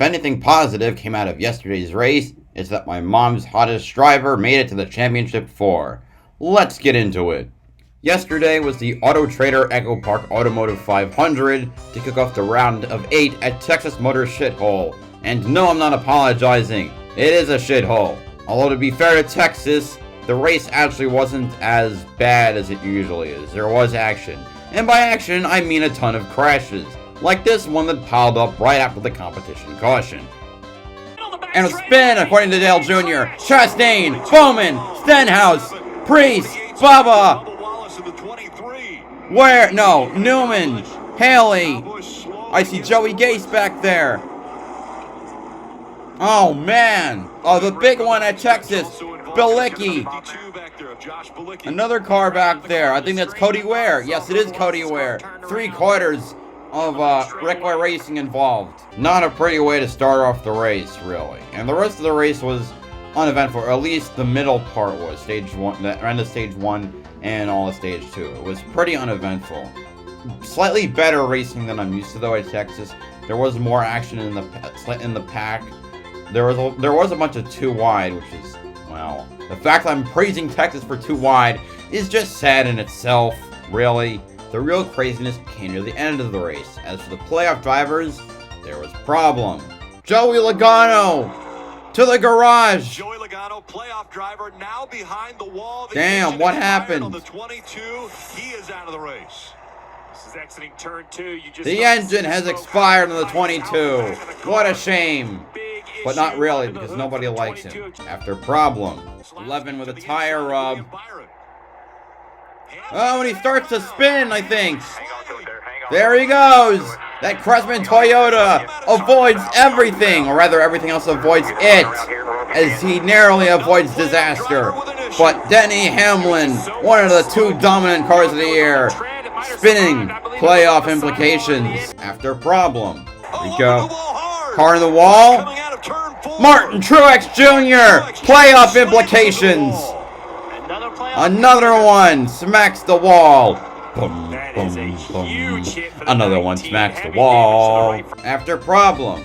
anything positive came out of yesterday's race, it's that my mom's hottest driver made it to the championship 4. Let's get into it. Yesterday was the Autotrader EchoPark Automotive 500 to kick off the round of 8 at Texas Motor Shithole. And no, I'm not apologizing. It is a shithole. Although to be fair to Texas, the race actually wasn't as bad as it usually is. There was action. And by action, I mean a ton of crashes. Like this one that piled up right after the competition caution. And a spin, according to Dale Jr., Chastain, Bowman, Stenhouse, Priest, Bubba. Where? No, Newman, Haley. I see Joey Gase back there. Oh, man. Oh, the big one at Texas. Bilicki. Another car back there. I think that's Cody Ware. Yes, it is Cody Ware. 3/4 of Rick Ware Racing involved. Not a pretty way to start off the race, really. And the rest of the race was uneventful, or at least the middle part was. Stage 1, the end of Stage 1 and all of Stage 2. It was pretty uneventful. Slightly better racing than I'm used to, though, at Texas. There was more action in the pack. There was a bunch of 2 wide, which is, well, the fact that I'm praising Texas for 2 wide is just sad in itself, really. The real craziness came near the end of the race. As for the playoff drivers, there was a problem. Joey Logano to the garage. Joey Logano, playoff driver, now behind the wall. Damn, what happened? On the 22, he is out of the race. This is exiting turn 2. The engine has expired on the 22. What a shame. But not really, because nobody likes him. After problem. 11 with a tire rub. Oh, and he starts to spin, I think. There he goes. That Cressman Toyota avoids everything, or rather everything else avoids it, as he narrowly avoids disaster. But Denny Hamlin, one of the 2 dominant cars of the year, spinning, playoff implications. After problem. Here we go. Car in the wall. Martin Truex Jr., playoff implications. Another one smacks the wall. Boom, boom, boom. Another one smacks the wall. After problem.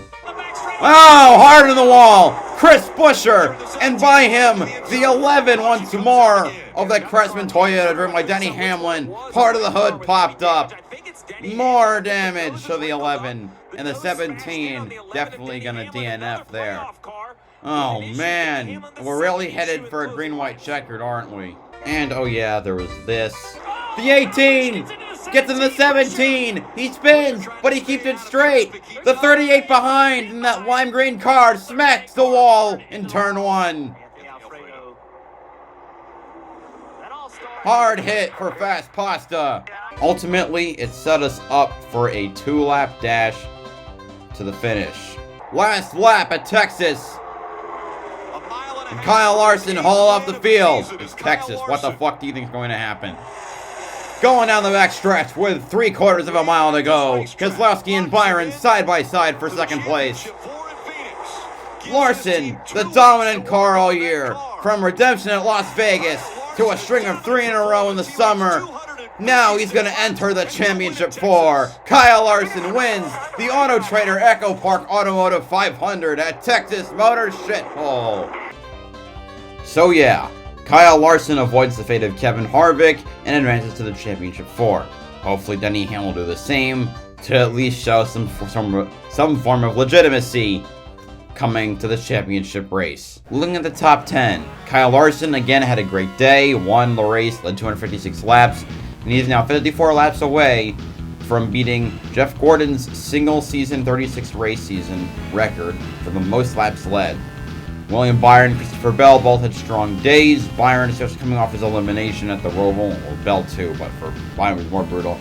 Oh, hard on the wall. Chris Buescher, and by him, the 11 once more of that Cressman Toyota driven by Denny Hamlin. Part of the hood popped up. More damage to the 11. And the 17 definitely gonna DNF there. Oh man, we're really headed for a green-white checkered, aren't we? And oh yeah, there was this. The 18 gets in the 17. He spins, but he keeps it straight. The 38 behind in that lime green car smacks the wall in turn 1. Hard hit for Fast Pasta. Ultimately, it set us up for a 2-lap dash to the finish. Last lap at Texas. And Kyle Larson haul off the field. It's Texas. What the fuck do you think is going to happen? Going down the back stretch with 3/4 of a mile to go. Keselowski and Byron side by side for second place. Larson, the dominant car all year. From redemption at Las Vegas to a string of 3 in a row in the summer. Now he's going to enter the championship 4. Kyle Larson wins the Autotrader EchoPark Automotive 500 at Texas Motor Shithole. So yeah, Kyle Larson avoids the fate of Kevin Harvick and advances to the championship 4. Hopefully Denny Hamlin will do the same to at least show some form of legitimacy coming to the championship race. Looking at the top 10, Kyle Larson again had a great day, won the race, led 256 laps, and he's now 54 laps away from beating Jeff Gordon's single-season 36-race season record for the most laps led. William Byron and Christopher Bell both had strong days. Byron is just coming off his elimination at the Roval, or Bell too, but for Byron it was more brutal.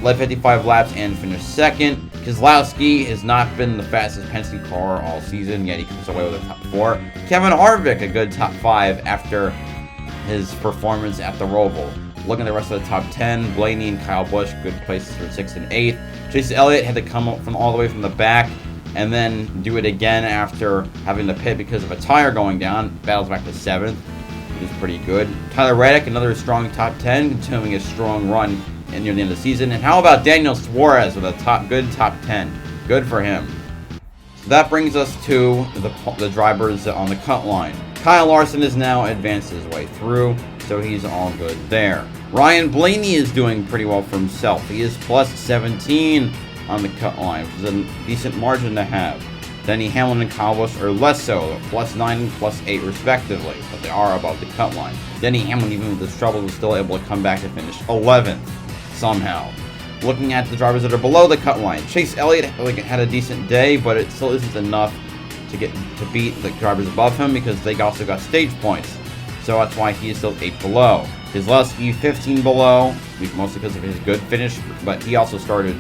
Led 55 laps and finished second. Keselowski has not been the fastest Penske car all season, yet he comes away with a top 4. Kevin Harvick, a good top 5 after his performance at the Roval. Looking at the rest of the top 10, Blaney and Kyle Busch, good places for 6th and 8th. Chase Elliott had to come up from all the way from the back and then do it again after having to pit because of a tire going down. Battles back to 7th, which is pretty good. Tyler Reddick, another strong top 10, continuing his strong run near the end of the season. And how about Daniel Suarez with a good top 10? Good for him. That brings us to the drivers on the cut line. Kyle Larson is now advanced his way through, so he's all good there. Ryan Blaney is doing pretty well for himself. He is plus 17 on the cut line, which is a decent margin to have. Denny Hamlin and Kyle Busch are less so, plus 9 and plus 8 respectively, but they are above the cut line. Denny Hamlin, even with his trouble, was still able to come back and finish 11th somehow. Looking at the drivers that are below the cut line, Chase Elliott had a decent day, but it still isn't enough to beat the drivers above him because they also got stage points. So that's why he is still 8 below. Keselowski 15 below, mostly because of his good finish, but he also started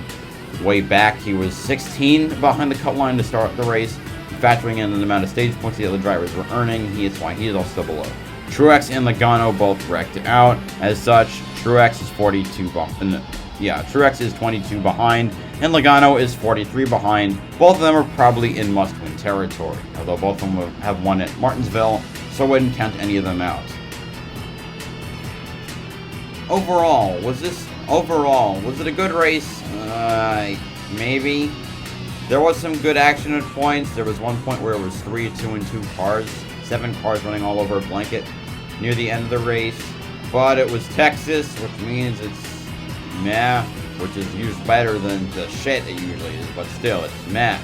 way back. He was 16 behind the cut line to start the race. Factoring in the amount of stage points the other drivers were earning, he is also below. Truex and Logano both wrecked out. As such, Truex is 42 behind. Truex is 22 behind, and Logano is 43 behind. Both of them are probably in must-win territory, although both of them have won at Martinsville, so I wouldn't count any of them out. Overall, was it a good race? Maybe. There was some good action at points. There was one point where it was 3, 2, and 2 cars. 7 cars running all over a blanket near the end of the race. But it was Texas, which means it's meh, which is usually better than the shit it usually is, but still, it's meh.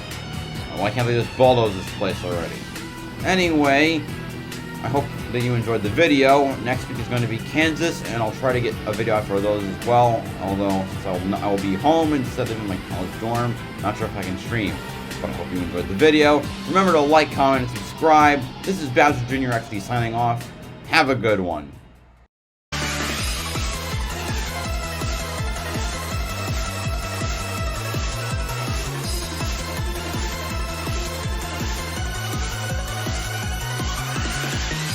Why can't they just bulldoze this place already? Anyway, I hope that you enjoyed the video. Next week is going to be Kansas, and I'll try to get a video out for those as well, although since I will be home instead of in my college dorm, not sure if I can stream, but I hope you enjoyed the video. Remember to like, comment, and subscribe. This is BowserJrXD signing off. Have a good one.